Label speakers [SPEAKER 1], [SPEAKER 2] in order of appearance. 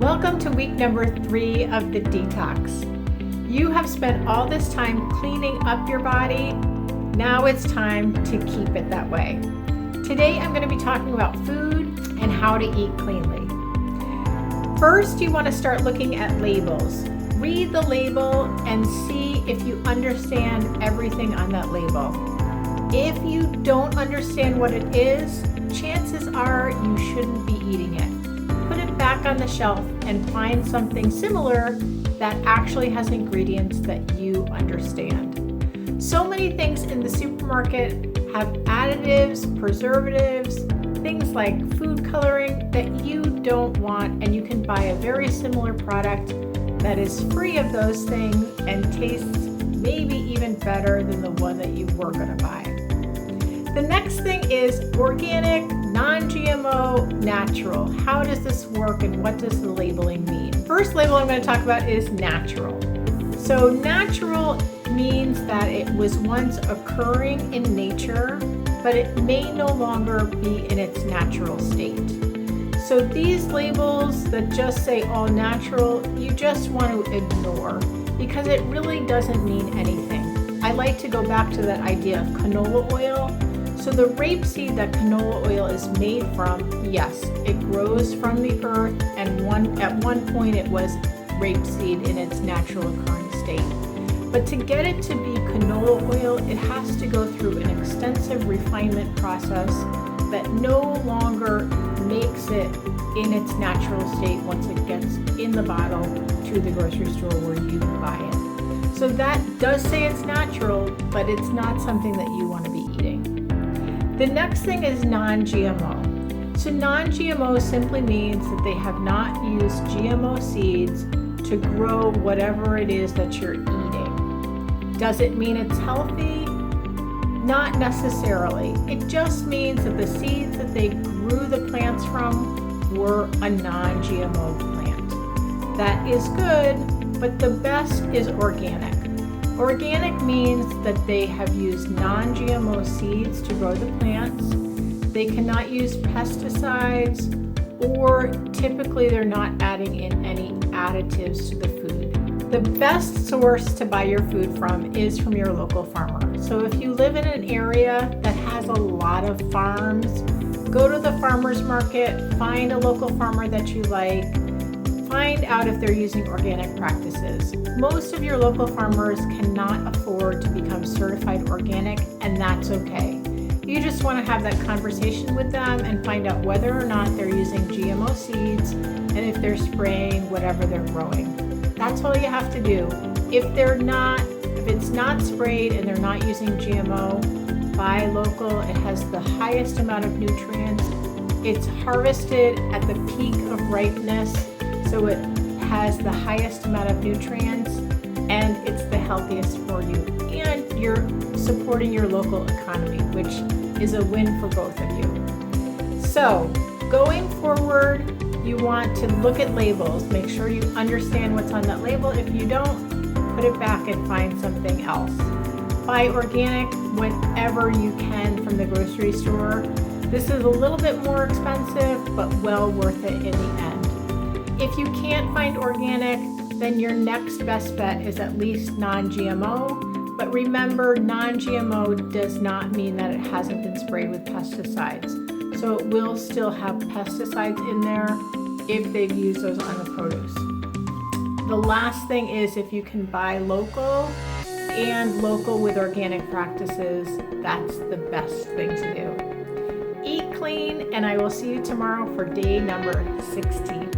[SPEAKER 1] Welcome to week number 3 of the Detox. You have spent all this time cleaning up your body. Now it's time to keep it that way. Today I'm going to be talking about food and how to eat cleanly. First, you want to start looking at labels. Read the label and see if you understand everything on that label. If you don't understand what it is, chances are you shouldn't be eating it. Put it back on the shelf and find something similar that actually has ingredients that you understand. So many things in the supermarket have additives, preservatives, things like food coloring that you don't want, and you can buy a very similar product that is free of those things and tastes maybe even better than the one that you were going to buy. The next thing is organic, non-GMO, natural. How does this work and what does the labeling mean? First label I'm going to talk about is natural. So natural means that it was once occurring in nature, but it may no longer be in its natural state. So these labels that just say all natural, you just want to ignore because it really doesn't mean anything. I like to go back to that idea of canola oil. So the rapeseed that canola oil is made from, yes, it grows from the earth, and at one point it was rapeseed in its natural occurring state. But to get it to be canola oil, it has to go through an extensive refinement process that no longer makes it in its natural state once it gets in the bottle to the grocery store where you buy it. So that does say it's natural, but it's not something that you want to be eating. The next thing is non-GMO. So non-GMO simply means that they have not used GMO seeds to grow whatever it is that you're eating. Does it mean it's healthy? Not necessarily. It just means that the seeds that they grew the plants from were a non-GMO plant. That is good, but the best is organic. Organic means that they have used non-GMO seeds to grow the plants. They cannot use pesticides, or typically they're not adding in any additives to the food. The best source to buy your food from is from your local farmer. So if you live in an area that has a lot of farms, go to the farmer's market, find a local farmer that you like, find out if they're using organic practices. Most of your local farmers cannot afford to become certified organic, and that's okay. You just want to have that conversation with them and find out whether or not they're using GMO seeds and if they're spraying whatever they're growing. That's all you have to do. If it's not sprayed and they're not using GMO, buy local. It has the highest amount of nutrients. It's harvested at the peak of ripeness, so it has the highest amount of nutrients, and it's the healthiest for you. And you're supporting your local economy, which is a win for both of you. So going forward, you want to look at labels. Make sure you understand what's on that label. If you don't, put it back and find something else. Buy organic whenever you can from the grocery store. This is a little bit more expensive, but well worth it in the end. If you can't find organic, then your next best bet is at least non-GMO. But remember, non-GMO does not mean that it hasn't been sprayed with pesticides. So it will still have pesticides in there if they've used those on the produce. The last thing is if you can buy local and local with organic practices, that's the best thing to do. Eat clean, and I will see you tomorrow for day number 16.